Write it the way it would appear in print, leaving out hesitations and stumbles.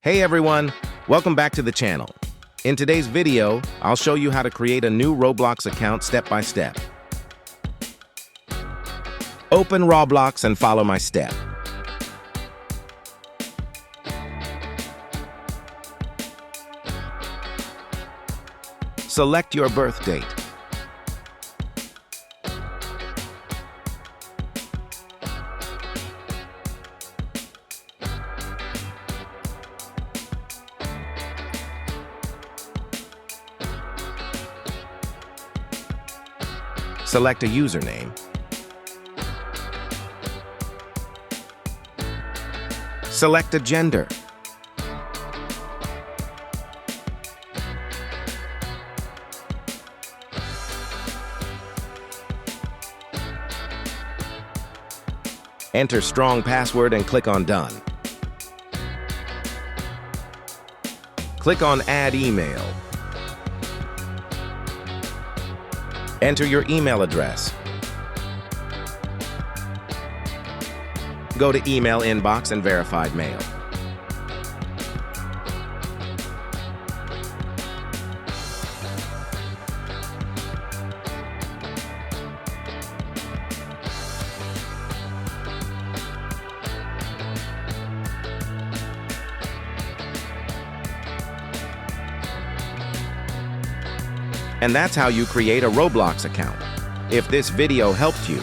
Hey everyone, welcome back to the channel. In today's video, I'll show you how to create a new Roblox account step by step. Open Roblox and follow my step. Select your birth date. Select a username. Select a gender. Enter strong password and click on Done. Click on Add Email. Enter your email address. Go to Email Inbox and Verified Mail. And that's how you create a Roblox account. If this video helped you,